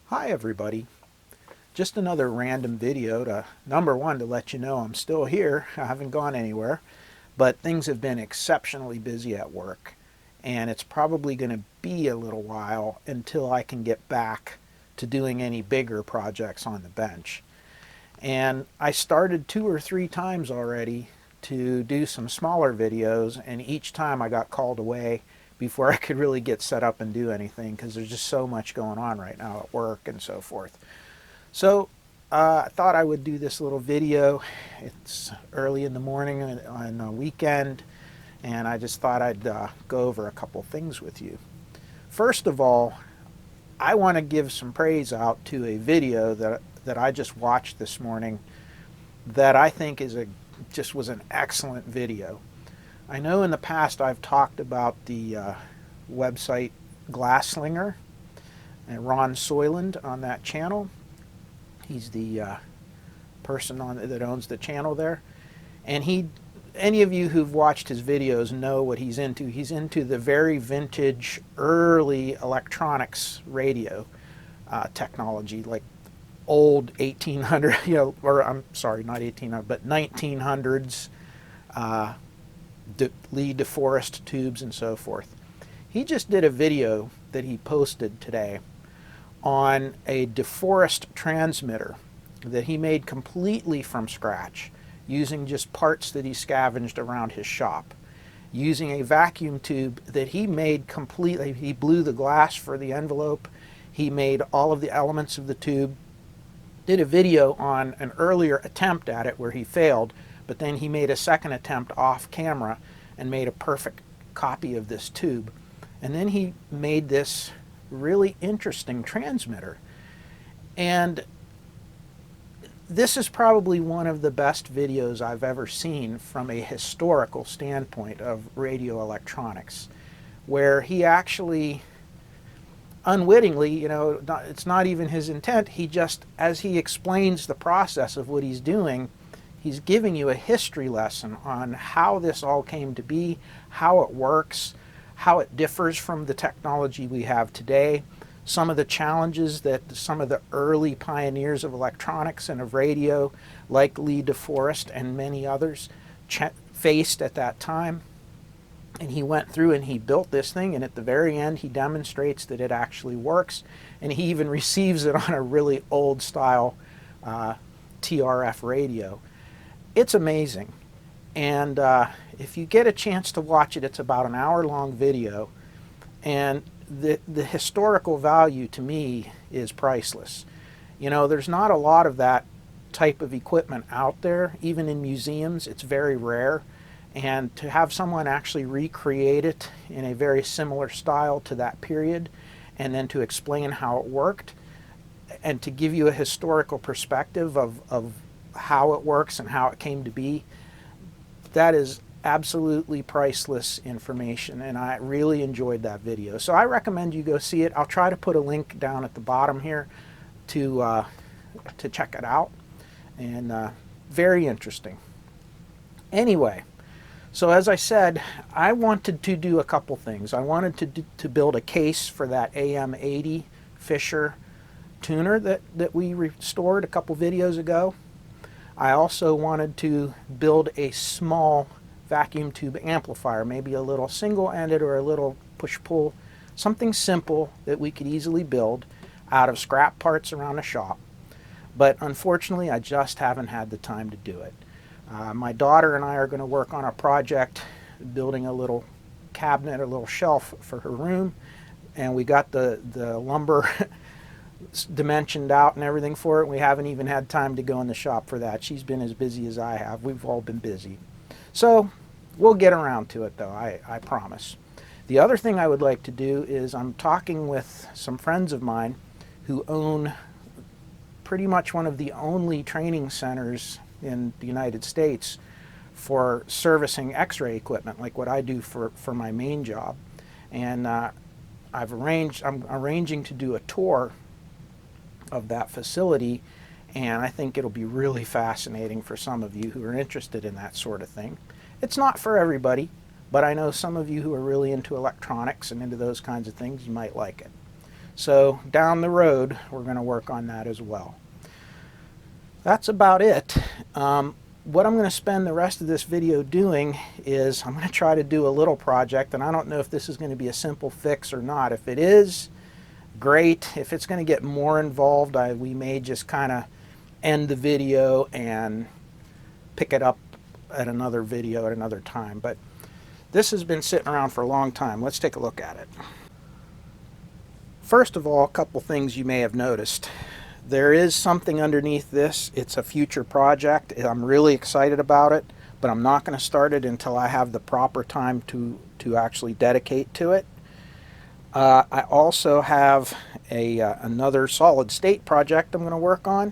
Hi everybody. Just another random video to, number one, to let you know I'm still here. I haven't gone anywhere, but things have been exceptionally busy at work, and it's probably going to be a little while until I can get back to doing any bigger projects on the bench. And I started 2 or 3 times already to do some smaller videos, and each time I got called away before I could really get set up and do anything because there's just so much going on right now at work and so forth. So I thought I would do this little video. It's early in the morning on a weekend, and I just thought I'd go over a couple things with you. First of all, I want to give some praise out to a video that I just watched this morning that I think just was an excellent video. I know in the past I've talked about the website Glasslinger and Ron Soyland on that channel. He's the person that owns the channel there. And any of you who've watched his videos know what he's into. He's into the very vintage, early electronics radio technology, like old 1800, or I'm sorry, not 1800, but 1900s Lee DeForest tubes and so forth. He just did a video that he posted today on a DeForest transmitter that he made completely from scratch, using just parts that he scavenged around his shop, using a vacuum tube that he made completely. He blew the glass for the envelope, he made all of the elements of the tube, did a video on an earlier attempt at it where he failed, but then he made a second attempt off camera and made a perfect copy of this tube. And then he made this really interesting transmitter. And this is probably one of the best videos I've ever seen from a historical standpoint of radio electronics, where he actually unwittingly, it's not even his intent, he just, as he explains the process of what he's doing, he's giving you a history lesson on how this all came to be, how it works, how it differs from the technology we have today, some of the challenges that some of the early pioneers of electronics and of radio, like Lee DeForest and many others, faced at that time. And he went through and he built this thing, and at the very end he demonstrates that it actually works, and he even receives it on a really old style TRF radio. It's amazing. And if you get a chance to watch it, it's about an hour-long video, and the historical value to me is priceless. There's not a lot of that type of equipment out there. Even in museums, it's very rare. And to have someone actually recreate it in a very similar style to that period, and then to explain how it worked, and to give you a historical perspective of how it works and how it came to be, that is absolutely priceless information, and I really enjoyed that video. So I recommend you go see it. I'll try to put a link down at the bottom here to check it out, and very interesting. Anyway, so as I said, I wanted to do a couple things. I wanted to build a case for that AM80 Fisher tuner that we restored a couple videos ago. I also wanted to build a small vacuum tube amplifier, maybe a little single-ended or a little push-pull, something simple that we could easily build out of scrap parts around the shop. But unfortunately, I just haven't had the time to do it. My daughter and I are going to work on a project building a little cabinet, a little shelf for her room, and we got the lumber dimensioned out and everything for it. We haven't even had time to go in the shop for that. She's been as busy as I have. We've all been busy. So we'll get around to it, though, I promise. The other thing I would like to do is I'm talking with some friends of mine who own pretty much one of the only training centers in the United States for servicing x-ray equipment, like what I do for my main job. And I'm arranging to do a tour of that facility, and I think it'll be really fascinating for some of you who are interested in that sort of thing. It's not for everybody, but I know some of you who are really into electronics and into those kinds of things, you might like it. So down the road, we're going to work on that as well. That's about it. What I'm going to spend the rest of this video doing is I'm going to try to do a little project, and I don't know if this is going to be a simple fix or not. If it is, great. If it's going to get more involved, we may just kind of end the video and pick it up at another video at another time. But this has been sitting around for a long time. Let's take a look at it. First of all, a couple things you may have noticed. There is something underneath this. It's a future project. I'm really excited about it, but I'm not going to start it until I have the proper time to actually dedicate to it. I also have another solid state project I'm going to work on,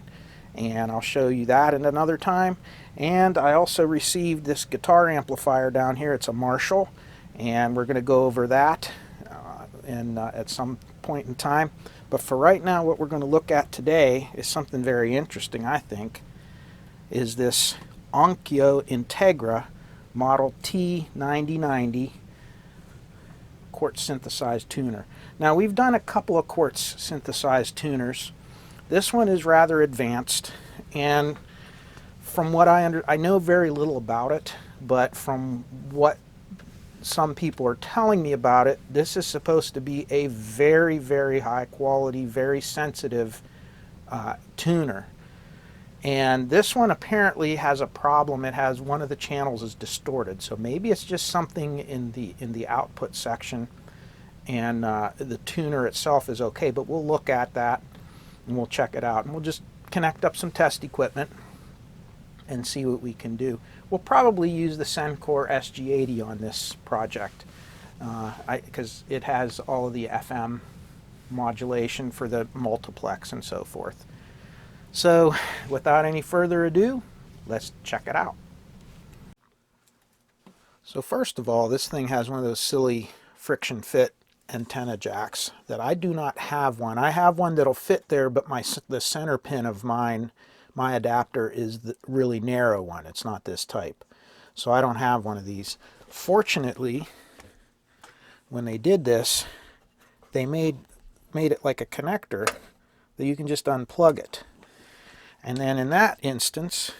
and I'll show you that at another time. And I also received this guitar amplifier down here. It's a Marshall, and we're going to go over that at some point in time. But for right now, what we're going to look at today is something very interesting, I think, is this Onkyo Integra Model T9090 quartz synthesized tuner. Now, we've done a couple of quartz synthesized tuners. This one is rather advanced, and from what I know very little about it, but from what some people are telling me about it, this is supposed to be a very, very high quality, very sensitive tuner. And this one apparently has a problem. It has one of the channels is distorted, so maybe it's just something in the output section, and the tuner itself is okay. But we'll look at that and we'll check it out, and we'll just connect up some test equipment and see what we can do. We'll probably use the Sencor SG80 on this project because it has all of the FM modulation for the multiplex and so forth. So without any further ado, let's check it out. So first of all, this thing has one of those silly friction fit antenna jacks that I do not have one. I have one that'll fit there, but the center pin of my adapter is the really narrow one. It's not this type. So I don't have one of these. Fortunately, when they did this, they made it like a connector that you can just unplug it. And then in that instance,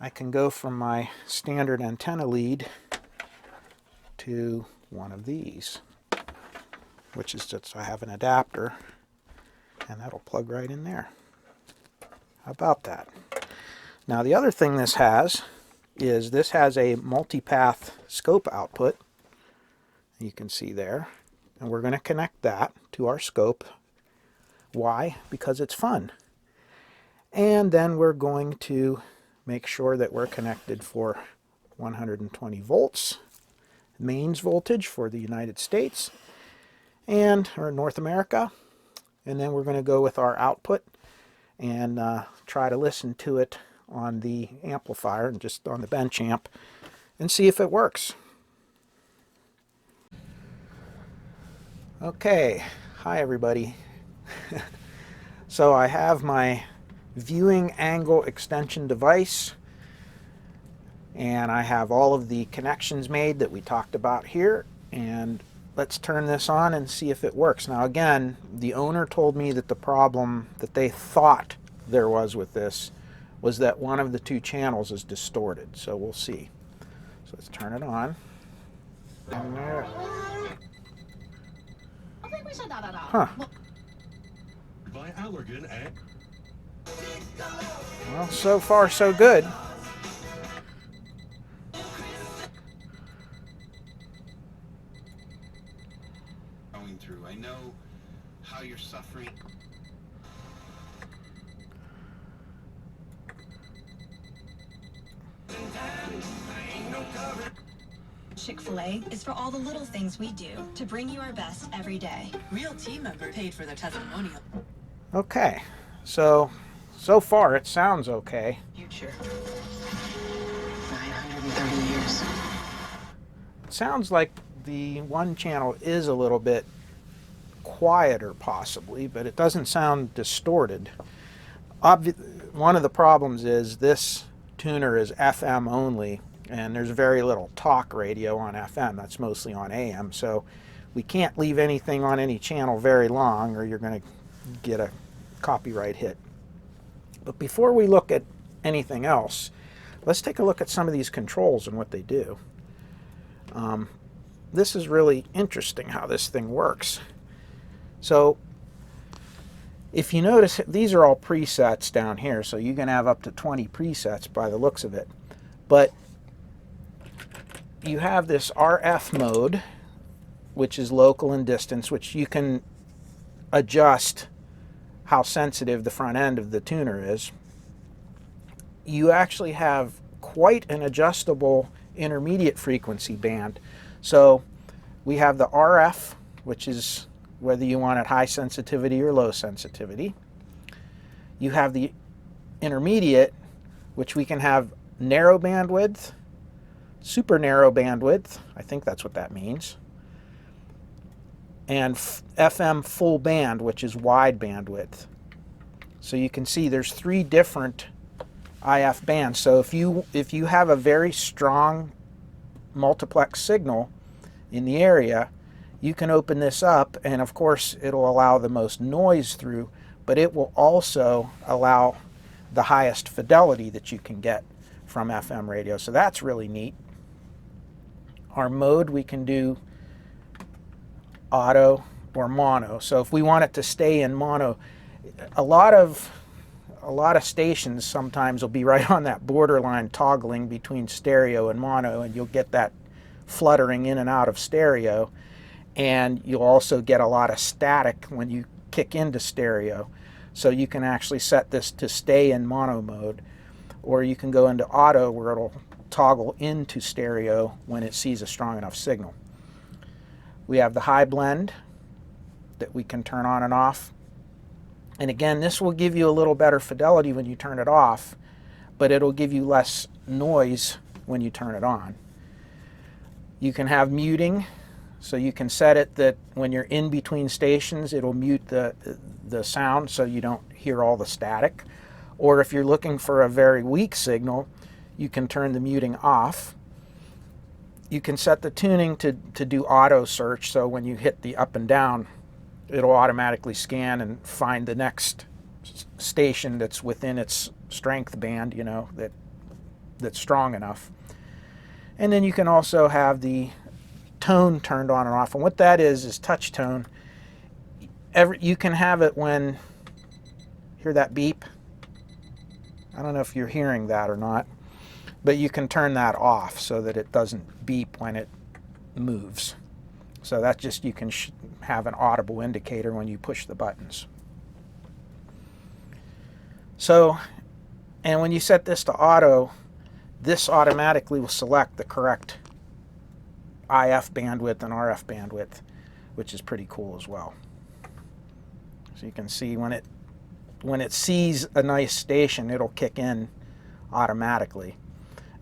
I can go from my standard antenna lead to one of these, which is just, I have an adapter, and that'll plug right in there. How about that? Now the other thing this has is this has a multipath scope output. You can see there. And we're going to connect that to our scope. Why? Because it's fun. And then we're going to make sure that we're connected for 120 volts, mains voltage for the United States or North America. And then we're going to go with our output and try to listen to it on the amplifier and just on the bench amp and see if it works. Okay, hi everybody. So I have my viewing angle extension device, and I have all of the connections made that we talked about here, and let's turn this on and see if it works. Now again, the owner told me that the problem that they thought there was with this was that one of the two channels is distorted. So we'll see. So let's turn it on. Huh. Well, so far so good. Going through. I know how you're suffering. Chick-fil-A is for all the little things we do to bring you our best every day. Real team member paid for their testimonial. Okay, so far it sounds okay. Future. 930 years. It sounds like the one channel is a little bit quieter possibly, but it doesn't sound distorted. One of the problems is this tuner is FM only, and there's very little talk radio on FM. That's mostly on AM. So We can't leave anything on any channel very long or you're going to get a copyright hit. But before we look at anything else, let's take a look at some of these controls and what they do. This is really interesting how this thing works. So if you notice, these are all presets down here, so you can have up to 20 presets by the looks of it. But you have this RF mode, which is local and distance, which you can adjust how sensitive the front end of the tuner is. You actually have quite an adjustable intermediate frequency band. So we have the RF, which is whether you want it high sensitivity or low sensitivity. You have the intermediate, which we can have narrow bandwidth, super narrow bandwidth, I think that's what that means, and FM full band, which is wide bandwidth. So you can see there's 3 different IF bands. So if you have a very strong multiplex signal in the area, you can open this up, and of course it'll allow the most noise through, but it will also allow the highest fidelity that you can get from FM radio. So that's really neat. Our mode, we can do auto or mono. So if we want it to stay in mono, a lot of stations sometimes will be right on that borderline toggling between stereo and mono, and you'll get that fluttering in and out of stereo, and you'll also get a lot of static when you kick into stereo. So you can actually set this to stay in mono mode, or you can go into auto where it'll toggle into stereo when it sees a strong enough signal. We have the high blend that we can turn on and off. And again, this will give you a little better fidelity when you turn it off, but it'll give you less noise when you turn it on. You can have muting, so you can set it that when you're in between stations, it'll mute the sound so you don't hear all the static. Or if you're looking for a very weak signal, you can turn the muting off. You can set the tuning to do auto search, so when you hit the up and down, it'll automatically scan and find the next station that's within its strength band, you know, that's strong enough. And then you can also have the tone turned on and off. And what that is touch tone. You can have it when, hear that beep? I don't know if you're hearing that or not, but you can turn that off so that it doesn't beep when it moves. So that's just, you can have an audible indicator when you push the buttons. So, and when you set this to auto, this automatically will select the correct IF bandwidth and RF bandwidth, which is pretty cool as well. So you can see when it sees a nice station, it'll kick in automatically,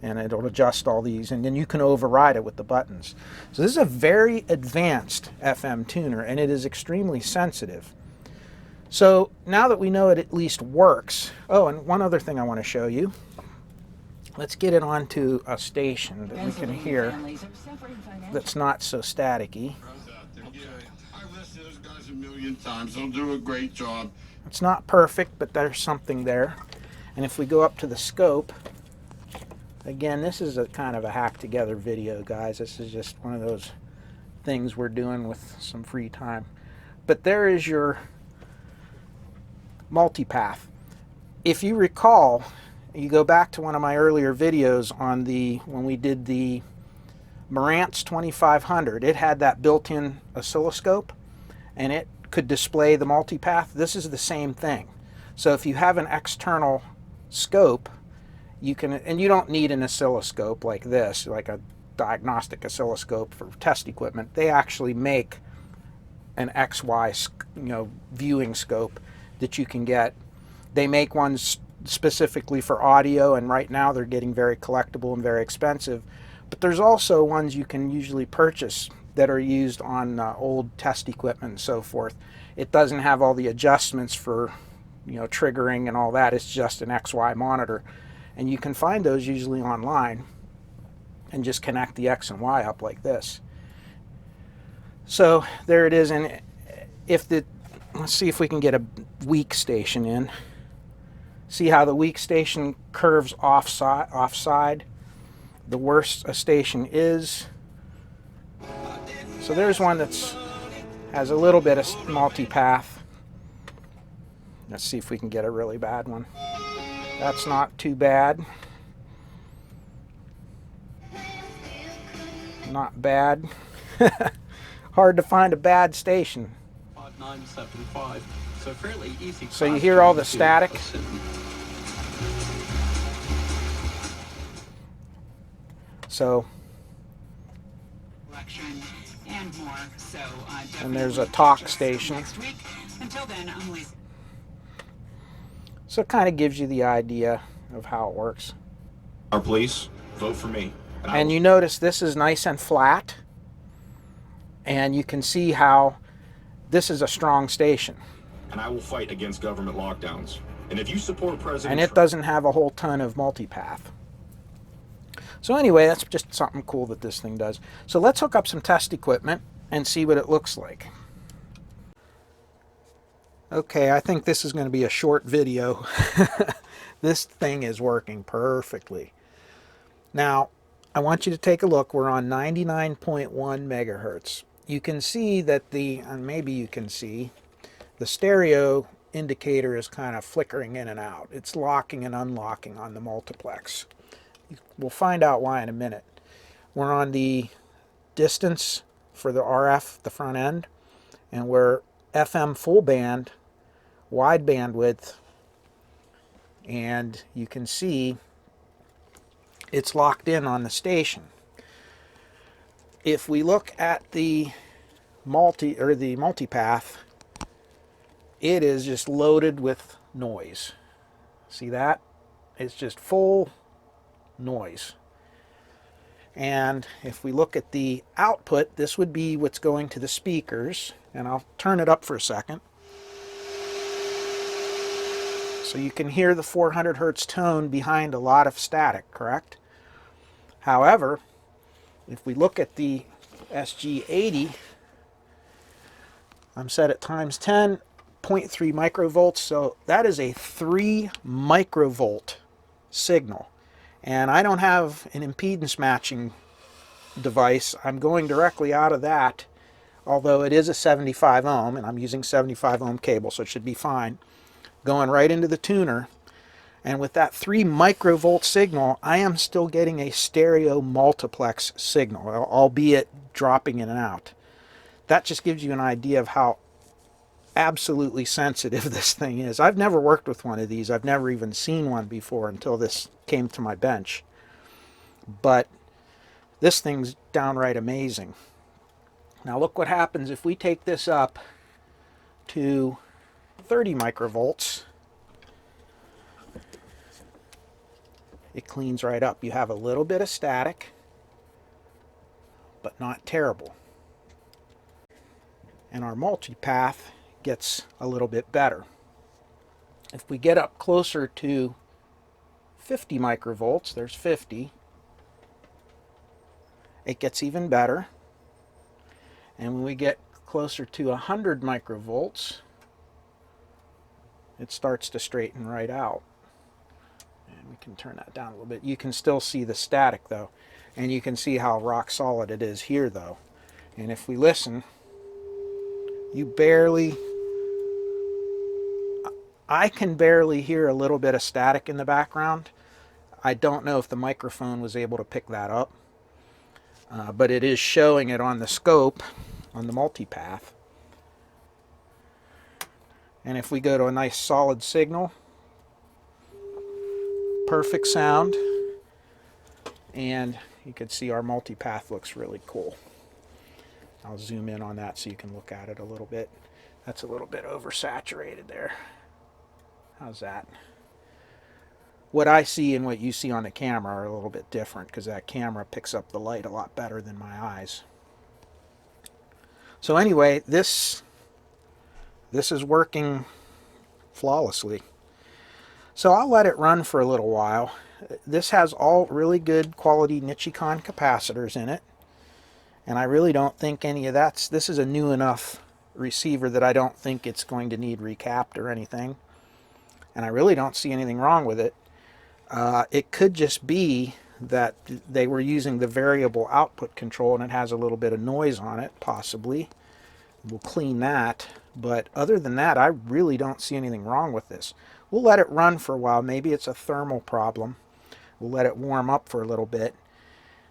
and it'll adjust all these, and then you can override it with the buttons. So this is a very advanced FM tuner, and it is extremely sensitive. So now that we know it at least works, oh, and one other thing I want to show you. Let's get it onto a station that we can hear that's not so staticky. Yeah, I've listened to those guys a million times. They'll do a great job. It's not perfect, but there's something there. And if we go up to the scope, again, this is a kind of a hack together video, guys. This is just one of those things we're doing with some free time. But there is your multipath. If you recall, you go back to one of my earlier videos on when we did the Marantz 2500, it had that built-in oscilloscope, and it could display the multipath. This is the same thing. So if you have an external scope, you can, and you don't need an oscilloscope like this, like a diagnostic oscilloscope for test equipment. They actually make an XY, viewing scope that you can get. They make ones specifically for audio, and right now they're getting very collectible and very expensive. But there's also ones you can usually purchase that are used on old test equipment and so forth. It doesn't have all the adjustments for triggering and all that. It's just an XY monitor, and you can find those usually online and just connect the X and Y up like this. So there it is. And if the, let's see if we can get a weak station in. See how the weak station curves offside? The worse a station is. So there's one that's has a little bit of multipath. Let's see if we can get a really bad one. That's not too bad. Not bad. Hard to find a bad station. 5975. So fairly easy. So you hear all the static. So and more. So and there's a talk station. next week. Until then, I'm Lisa. So it kind of gives you the idea of how it works. Please vote for me. And you notice this is nice and flat. And you can see how this is a strong station. And I will fight against government lockdowns. And if you support President And it doesn't have a whole ton of multipath. So anyway, that's just something cool that this thing does. So let's hook up some test equipment and see what it looks like. Okay, I think this is going to be a short video. This thing is working perfectly. Now, I want you to take a look. We're on 99.1 megahertz. You can see that and maybe you can see, the stereo indicator is kind of flickering in and out. It's locking and unlocking on the multiplex. We'll find out why in a minute. We're on the distance for the RF, the front end, and we're FM full band, wide bandwidth, and you can see it's locked in on the station. If we look at the multipath, it is just loaded with noise. See that? It's just full noise. And if we look at the output, this would be what's going to the speakers, and I'll turn it up for a second. So you can hear the 400 hertz tone behind a lot of static, correct? However, if we look at the SG80, I'm set at times 10, 0.3 microvolts, so that is a 3 microvolt signal. And I don't have an impedance matching device. I'm going directly out of that, although it is a 75 ohm, and I'm using 75 ohm cable, so it should be fine. Going right into the tuner. And with that 3 microvolt signal, I am still getting a stereo multiplex signal, albeit dropping in and out. That just gives you an idea of how absolutely sensitive this thing is. I've never worked with one of these. I've never even seen one before until this came to my bench. But this thing's downright amazing. Now look what happens if we take this up to 30 microvolts. It cleans right up. You have a little bit of static, but not terrible. And our multipath gets a little bit better. If we get up closer to 50 microvolts, there's 50, it gets even better. And when we get closer to 100 microvolts, it starts to straighten right out. And we can turn that down a little bit. You can still see the static though, and you can see how rock solid it is here though. And if we listen, I can barely hear a little bit of static in the background. I don't know if the microphone was able to pick that up, but it is showing it on the scope, on the multipath. And if we go to a nice solid signal, perfect sound, and you can see our multipath looks really cool. I'll zoom in on that so you can look at it a little bit. That's a little bit oversaturated there. How's that? What I see and what you see on the camera are a little bit different because that camera picks up the light a lot better than my eyes. So anyway, this is working flawlessly. So I'll let it run for a little while. This has all really good quality Nichicon capacitors in it. And I really don't think any of that's, this is a new enough receiver that I don't think it's going to need recapped or anything. And I really don't see anything wrong with it. It could just be that they were using the variable output control and it has a little bit of noise on it, possibly. We'll clean that. But other than that, I really don't see anything wrong with this. We'll let it run for a while. Maybe it's a thermal problem. We'll let it warm up for a little bit.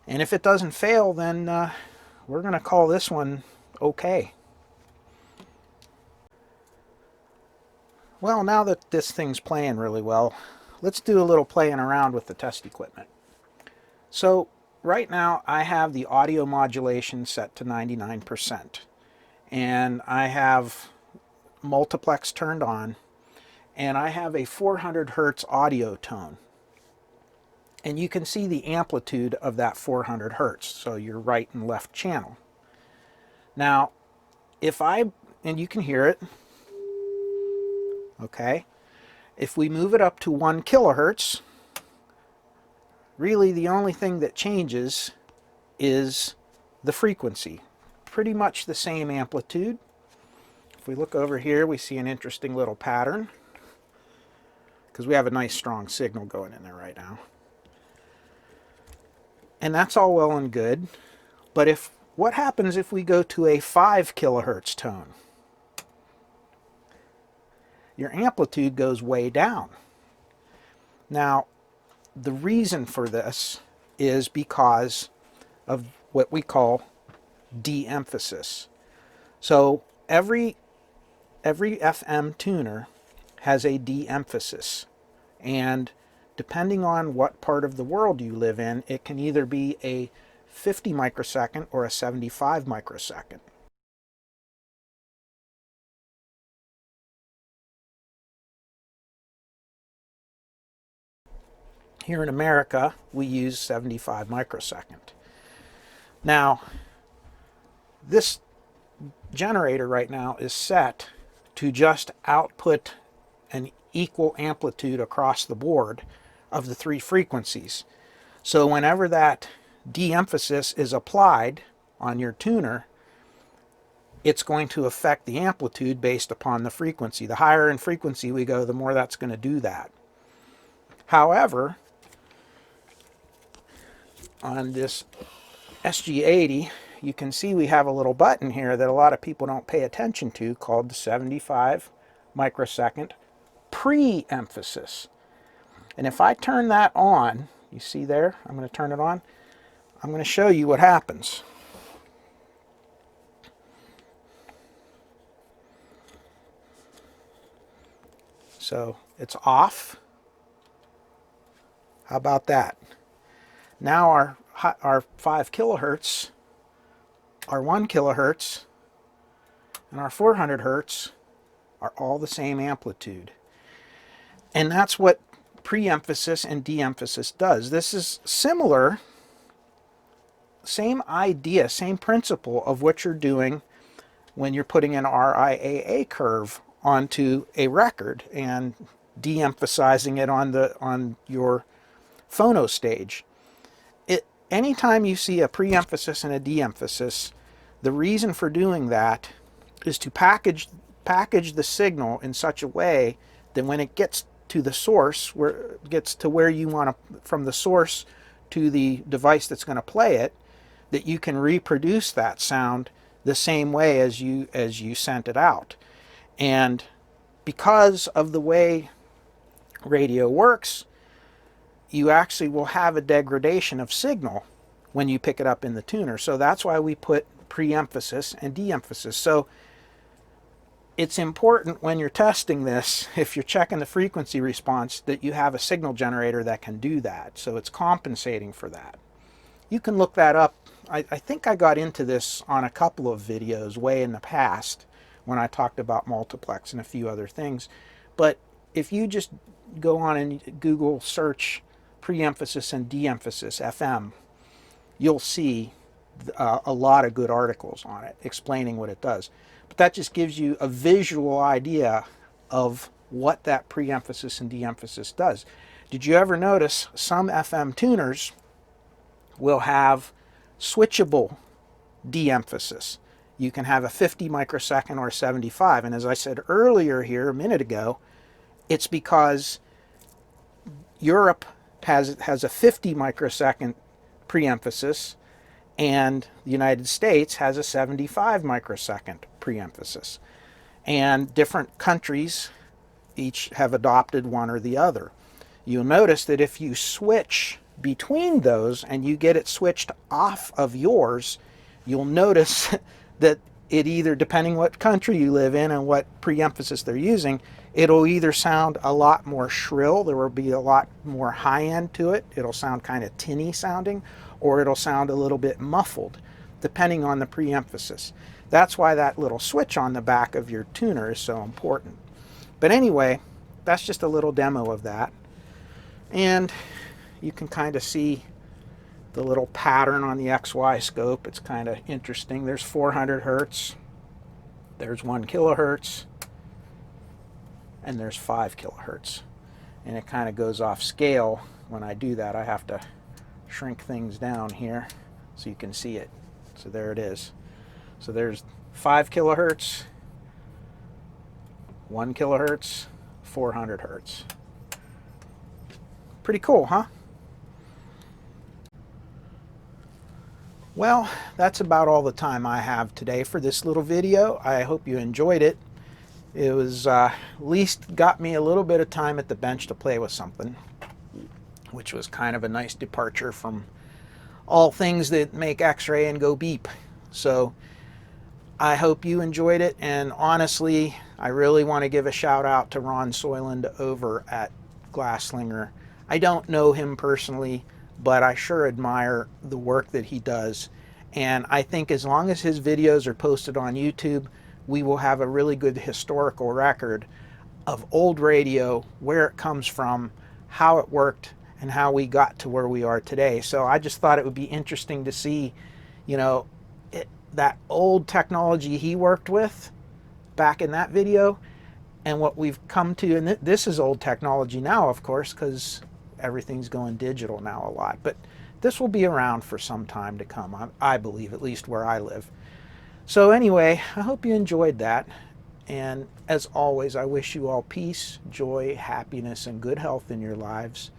And if it doesn't fail, then we're going to call this one okay. Well, now that this thing's playing really well, let's do a little playing around with the test equipment. So right now I have the audio modulation set to 99%. And I have multiplex turned on. And I have a 400 hertz audio tone. And you can see the amplitude of that 400 hertz, so your right and left channel. Now, and you can hear it, okay? If we move it up to 1 kilohertz, really the only thing that changes is the frequency. Pretty much the same amplitude. If we look over here, we see an interesting little pattern, because we have a nice strong signal going in there right now. And that's all well and good, but what happens if we go to a 5 kilohertz tone? Your amplitude goes way down. Now, the reason for this is because of what we call de-emphasis. So every FM tuner has a de-emphasis, and depending on what part of the world you live in, it can either be a 50 microsecond or a 75 microsecond. Here in America, we use 75 microsecond. Now, this generator right now is set to just output an equal amplitude across the board of the 3 frequencies. So whenever that de-emphasis is applied on your tuner, it's going to affect the amplitude based upon the frequency. The higher in frequency we go, the more that's going to do that. However, on this SG80, you can see we have a little button here that a lot of people don't pay attention to called the 75 microsecond pre-emphasis. And if I turn that on, you see there, I'm going to turn it on. I'm going to show you what happens. So it's off. How about that? Now our 5 kilohertz, our 1 kilohertz, and our 400 hertz are all the same amplitude. And that's what pre-emphasis and de-emphasis does. This is similar, same idea, same principle of what you're doing when you're putting an RIAA curve onto a record and de-emphasizing it on your phono stage. Anytime you see a pre-emphasis and a de-emphasis, the reason for doing that is to package the signal in such a way that when it gets to the source, where it gets to where you want to, from the source to the device that's going to play it, that you can reproduce that sound the same way as you sent it out. And because of the way radio works, you actually will have a degradation of signal when you pick it up in the tuner. So that's why we put pre-emphasis and de-emphasis. So it's important when you're testing this, if you're checking the frequency response, that you have a signal generator that can do that. So it's compensating for that. You can look that up. I think I got into this on a couple of videos way in the past when I talked about multiplex and a few other things. But if you just go on and Google search pre-emphasis and de-emphasis FM, you'll see a lot of good articles on it explaining what it does. But that just gives you a visual idea of what that pre-emphasis and de-emphasis does. Did you ever notice some FM tuners will have switchable de-emphasis. You can have a 50 microsecond or 75. And as I said earlier here a minute ago, it's because Europe has a 50 microsecond preemphasis and the United States has a 75 microsecond preemphasis. And different countries each have adopted one or the other. You'll notice that if you switch between those and you get it switched off of yours, you'll notice that it either, depending what country you live in and what preemphasis they're using, it'll either sound a lot more shrill, there will be a lot more high end to it, it'll sound kind of tinny sounding, or it'll sound a little bit muffled, depending on the preemphasis. That's why that little switch on the back of your tuner is so important. But anyway, that's just a little demo of that. And you can kind of see the little pattern on the XY scope. It's kind of interesting. There's 400 hertz, there's 1 kilohertz, and there's 5 kilohertz. And it kind of goes off scale. When I do that, I have to shrink things down here so you can see it. So there it is. So there's 5 kilohertz, 1 kilohertz, 400 hertz. Pretty cool, huh? Well, that's about all the time I have today for this little video. I hope you enjoyed it. It was at least got me a little bit of time at the bench to play with something, which was kind of a nice departure from all things that make X-ray and go beep. So I hope you enjoyed it, and honestly, I really want to give a shout out to Ron Soyland over at Glasslinger. I don't know him personally, but I sure admire the work that he does. And I think as long as his videos are posted on YouTube, we will have a really good historical record of old radio, where it comes from, how it worked, and how we got to where we are today. So I just thought it would be interesting to see, you know, that old technology he worked with back in that video and what we've come to. And this is old technology now, of course, because everything's going digital now a lot, but this will be around for some time to come, I believe, at least where I live. So anyway, I hope you enjoyed that, and as always, I wish you all peace, joy, happiness, and good health in your lives,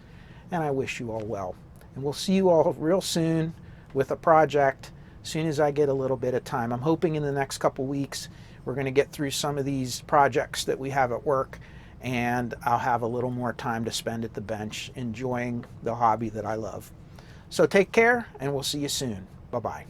and I wish you all well. And we'll see you all real soon with a project as soon as I get a little bit of time. I'm hoping in the next couple weeks we're going to get through some of these projects that we have at work, and I'll have a little more time to spend at the bench enjoying the hobby that I love. So take care, and we'll see you soon. Bye-bye.